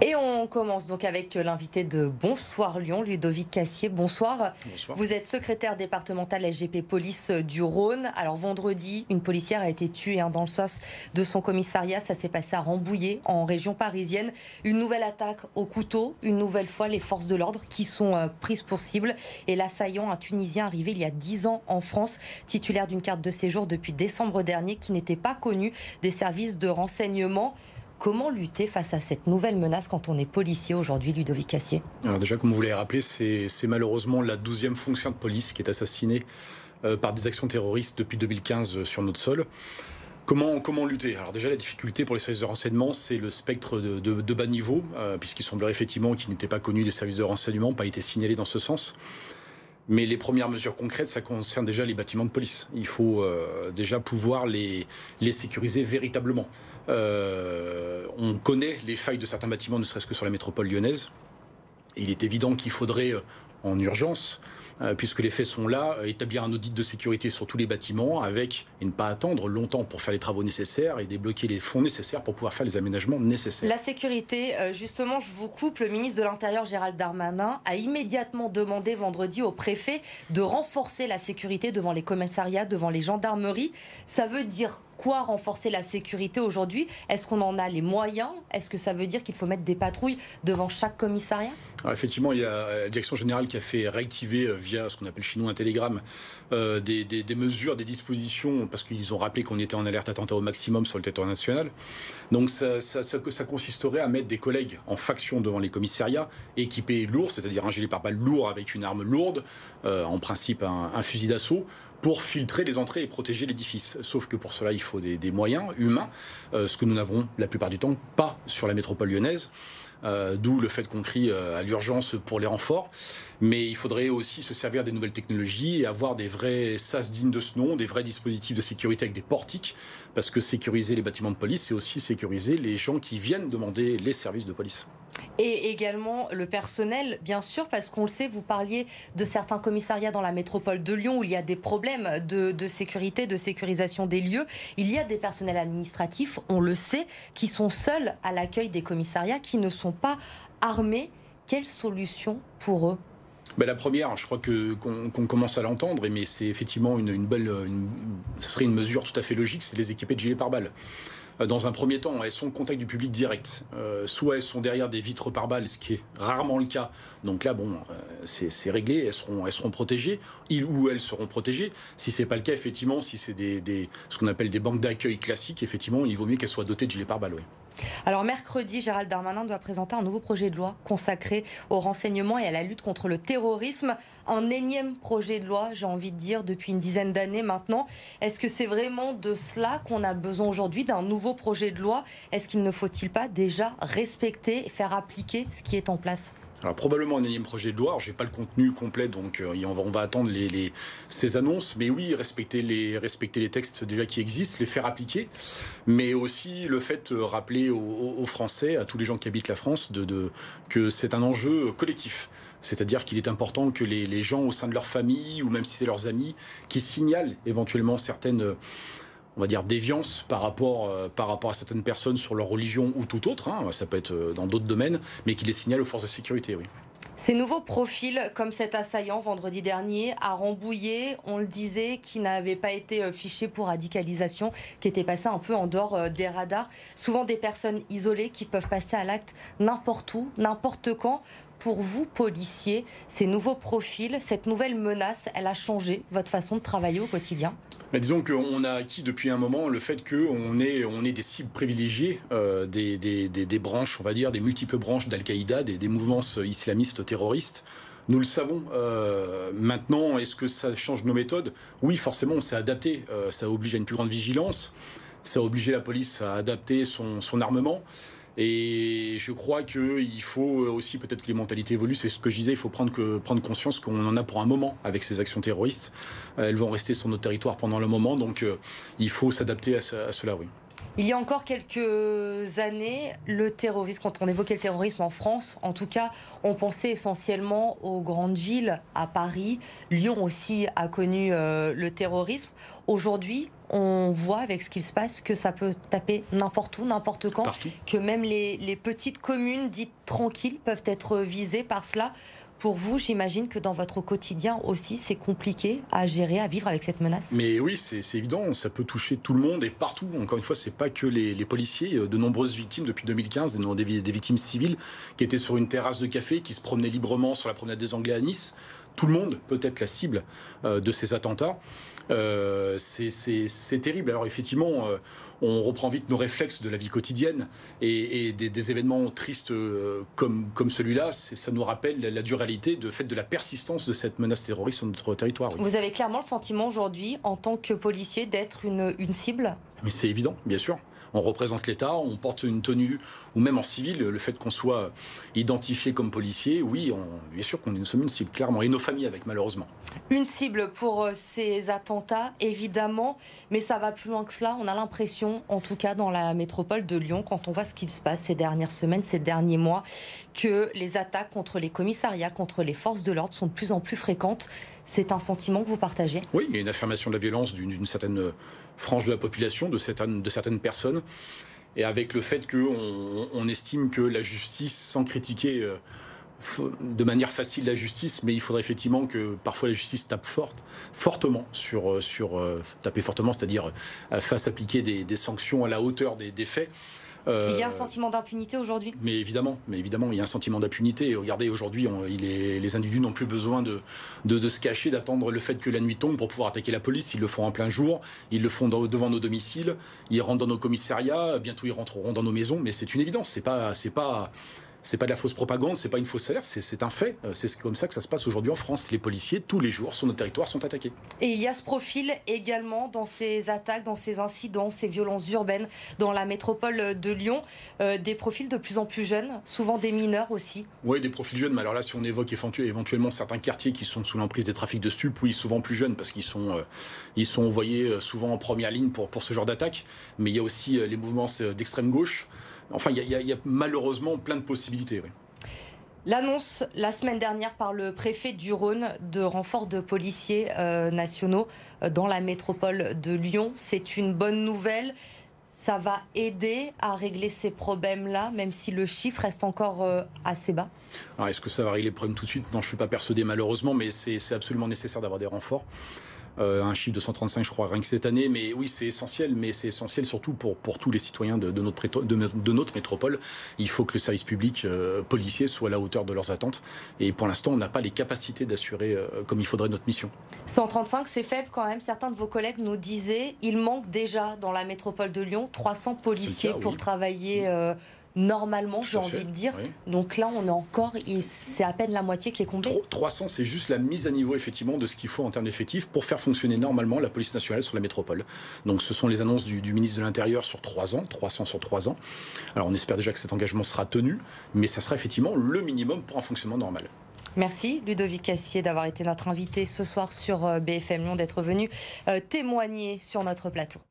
Et on commence donc avec l'invité de Bonsoir Lyon, Ludovic Cassier. Bonsoir. Bonsoir. Vous êtes secrétaire départemental SGP Police du Rhône. Alors vendredi, une policière a été tuée dans le sas de son commissariat. Ça s'est passé à Rambouillet, en région parisienne. Une nouvelle attaque au couteau. Une nouvelle fois, les forces de l'ordre qui sont prises pour cible. Et l'assaillant, un Tunisien arrivé il y a 10 ans en France, titulaire d'une carte de séjour depuis décembre dernier, qui n'était pas connu des services de renseignement. Comment lutter face à cette nouvelle menace quand on est policier aujourd'hui, Ludovic Cassier? Alors déjà, comme vous l'avez rappelé, c'est malheureusement la 12e fonctionnaire de police qui est assassinée par des actions terroristes depuis 2015 sur notre sol. Comment lutter? Alors déjà, la difficulté pour les services de renseignement, c'est le spectre de bas niveau, puisqu'il semblerait effectivement qu'il n'était pas connu des services de renseignement, pas été signalé dans ce sens. Mais les premières mesures concrètes, ça concerne déjà les bâtiments de police. Il faut déjà pouvoir les sécuriser véritablement. On connaît les failles de certains bâtiments, ne serait-ce que sur la métropole lyonnaise. Et il est évident qu'il faudrait, en urgence, puisque les faits sont là, établir un audit de sécurité sur tous les bâtiments avec, et ne pas attendre longtemps pour faire les travaux nécessaires et débloquer les fonds nécessaires pour pouvoir faire les aménagements nécessaires. La sécurité, justement, je vous coupe, le ministre de l'Intérieur Gérald Darmanin a immédiatement demandé vendredi au préfet de renforcer la sécurité devant les commissariats, devant les gendarmeries. Ça veut dire quoi, renforcer la sécurité aujourd'hui? Est-ce qu'on en a les moyens? Est-ce que ça veut dire qu'il faut mettre des patrouilles devant chaque commissariat? Alors effectivement, il y a la direction générale qui a fait réactiver via ce qu'on appelle chez nous un télégramme des mesures, des dispositions, parce qu'ils ont rappelé qu'on était en alerte attentat au maximum sur le territoire national. Donc ça consisterait à mettre des collègues en faction devant les commissariats, équipés lourds, c'est-à-dire un gilet pare-balles lourd avec une arme lourde, en principe un fusil d'assaut, pour filtrer les entrées et protéger l'édifice. Sauf que pour cela, il faut des moyens humains, ce que nous n'avons la plupart du temps pas sur la métropole lyonnaise. D'où le fait qu'on crie à l'urgence pour les renforts. Mais il faudrait aussi se servir des nouvelles technologies et avoir des vrais sas dignes de ce nom, des vrais dispositifs de sécurité avec des portiques, parce que sécuriser les bâtiments de police, c'est aussi sécuriser les gens qui viennent demander les services de police. Et également le personnel, bien sûr, parce qu'on le sait, vous parliez de certains commissariats dans la métropole de Lyon où il y a des problèmes de sécurité, de sécurisation des lieux. Il y a des personnels administratifs, on le sait, qui sont seuls à l'accueil des commissariats, qui ne sont pas armés. Quelle solution pour eux? La première, je crois qu'on commence à l'entendre, mais c'est effectivement ce serait une mesure tout à fait logique, c'est les équiper de gilets pare-balles. Dans un premier temps, elles sont au contact du public direct. Soit elles sont derrière des vitres pare-balles, ce qui est rarement le cas. Donc là, bon, c'est réglé, elles seront protégées. Ils ou elles seront protégées. Si ce n'est pas le cas, effectivement, si c'est ce qu'on appelle des banques d'accueil classiques, effectivement, il vaut mieux qu'elles soient dotées de gilets pare-balles, oui. Alors mercredi, Gérald Darmanin doit présenter un nouveau projet de loi consacré au renseignement et à la lutte contre le terrorisme. Un énième projet de loi, j'ai envie de dire, depuis une dizaine d'années maintenant. Est-ce que c'est vraiment de cela qu'on a besoin aujourd'hui, d'un nouveau projet de loi? Est-ce qu'il ne faut-il pas déjà respecter et faire appliquer ce qui est en place? Alors probablement un énième projet de loi. Alors, j'ai pas le contenu complet, donc on va attendre ces annonces. Mais oui, respecter les textes déjà qui existent, les faire appliquer. Mais aussi le fait de rappeler aux Français, à tous les gens qui habitent la France, que c'est un enjeu collectif. C'est-à-dire qu'il est important que les gens au sein de leur famille, ou même si c'est leurs amis, qui signalent éventuellement certaines, on va dire, déviance par rapport à certaines personnes sur leur religion ou tout autre, ça peut être dans d'autres domaines, mais qui les signalent aux forces de sécurité, oui. Ces nouveaux profils, comme cet assaillant vendredi dernier à Rambouillet, on le disait, qui n'avait pas été fiché pour radicalisation, qui était passé un peu en dehors des radars. Souvent des personnes isolées qui peuvent passer à l'acte n'importe où, n'importe quand. Pour vous, policiers, ces nouveaux profils, cette nouvelle menace, elle a changé votre façon de travailler au quotidien? Disons qu'on a acquis depuis un moment le fait qu'on est des cibles privilégiées des branches, on va dire, des multiples branches d'Al-Qaïda, des mouvements islamistes terroristes. Nous le savons. Maintenant, est-ce que ça change nos méthodes? Oui, forcément, on s'est adapté. Ça oblige à une plus grande vigilance. Ça a obligé la police à adapter son armement. Et je crois qu'il faut aussi, peut-être que les mentalités évoluent, c'est ce que je disais, il faut prendre conscience qu'on en a pour un moment avec ces actions terroristes. Elles vont rester sur notre territoire pendant le moment, donc il faut s'adapter à cela, oui. Il y a encore quelques années, le terrorisme, quand on évoquait le terrorisme en France, en tout cas, on pensait essentiellement aux grandes villes, à Paris. Lyon aussi a connu le terrorisme. Aujourd'hui, on voit avec ce qu'il se passe que ça peut taper n'importe où, n'importe quand, Partout. que même les petites communes dites tranquilles peuvent être visées par cela. Pour vous, j'imagine que dans votre quotidien aussi, c'est compliqué à gérer, à vivre avec cette menace. Mais oui, c'est évident, ça peut toucher tout le monde et partout. Encore une fois, c'est pas que les policiers. De nombreuses victimes depuis 2015, des victimes civiles qui étaient sur une terrasse de café, qui se promenaient librement sur la promenade des Anglais à Nice. Tout le monde peut être la cible de ces attentats. C'est terrible. Alors effectivement, on reprend vite nos réflexes de la vie quotidienne et des événements tristes comme celui-là, ça nous rappelle la dure réalité de la persistance de cette menace terroriste sur notre territoire. Oui. Vous avez clairement le sentiment aujourd'hui, en tant que policier, d'être une cible ? Mais c'est évident, bien sûr. On représente l'État, on porte une tenue, ou même en civil, le fait qu'on soit identifié comme policier, oui, bien sûr qu'on nous sommes une cible, clairement, et nos familles avec, malheureusement. Une cible pour ces attentats, évidemment, mais ça va plus loin que cela. On a l'impression, en tout cas dans la métropole de Lyon, quand on voit ce qu'il se passe ces dernières semaines, ces derniers mois, que les attaques contre les commissariats, contre les forces de l'ordre sont de plus en plus fréquentes. C'est un sentiment que vous partagez ? Oui, il y a une affirmation de la violence d'une certaine frange de la population, de certaines personnes, et avec le fait qu'on estime que la justice, sans critiquer de manière facile la justice, mais il faudrait effectivement que parfois la justice tape fortement taper fortement, c'est-à-dire fasse appliquer des sanctions à la hauteur des faits. Il y a un sentiment d'impunité aujourd'hui ? Mais évidemment, il y a un sentiment d'impunité. Et regardez, aujourd'hui, les individus n'ont plus besoin de se cacher, d'attendre le fait que la nuit tombe pour pouvoir attaquer la police. Ils le font en plein jour, ils le font devant nos domiciles, ils rentrent dans nos commissariats, bientôt ils rentreront dans nos maisons. Mais c'est une évidence, c'est pas de la fausse propagande, c'est pas une fausse alerte, c'est un fait. C'est comme ça que ça se passe aujourd'hui en France. Les policiers, tous les jours, sur notre territoire, sont attaqués. Et il y a ce profil également dans ces attaques, dans ces incidents, ces violences urbaines dans la métropole de Lyon, des profils de plus en plus jeunes, souvent des mineurs aussi. Oui, des profils jeunes, mais alors là, si on évoque éventuellement certains quartiers qui sont sous l'emprise des trafics de stupes, oui, souvent plus jeunes, parce qu'ils sont envoyés souvent en première ligne pour ce genre d'attaque. Mais il y a aussi les mouvements d'extrême gauche. Enfin, il y a malheureusement plein de possibilités. Oui. L'annonce la semaine dernière par le préfet du Rhône de renforts de policiers nationaux dans la métropole de Lyon, c'est une bonne nouvelle. Ça va aider à régler ces problèmes-là, même si le chiffre reste encore assez bas. Alors, est-ce que ça va régler le problème tout de suite ? Non, je ne suis pas persuadé malheureusement, mais c'est absolument nécessaire d'avoir des renforts. Un chiffre de 135, je crois, rien que cette année. Mais oui, c'est essentiel, mais c'est essentiel surtout pour tous les citoyens de notre métropole. Il faut que le service public policier soit à la hauteur de leurs attentes. Et pour l'instant, on n'a pas les capacités d'assurer comme il faudrait notre mission. 135, c'est faible quand même. Certains de vos collègues nous disaient il manque déjà dans la métropole de Lyon 300 policiers pour travailler normalement, j'ai envie de dire. Oui. Donc là, on est encore, c'est à peine la moitié qui est comblée. 300, c'est juste la mise à niveau effectivement de ce qu'il faut en termes d'effectifs pour faire fonctionner normalement la police nationale sur la métropole. Donc ce sont les annonces du ministre de l'Intérieur sur 3 ans, 300 sur 3 ans. Alors on espère déjà que cet engagement sera tenu, mais ça sera effectivement le minimum pour un fonctionnement normal. Merci Ludovic Cassier d'avoir été notre invité ce soir sur BFM Lyon, d'être venu témoigner sur notre plateau.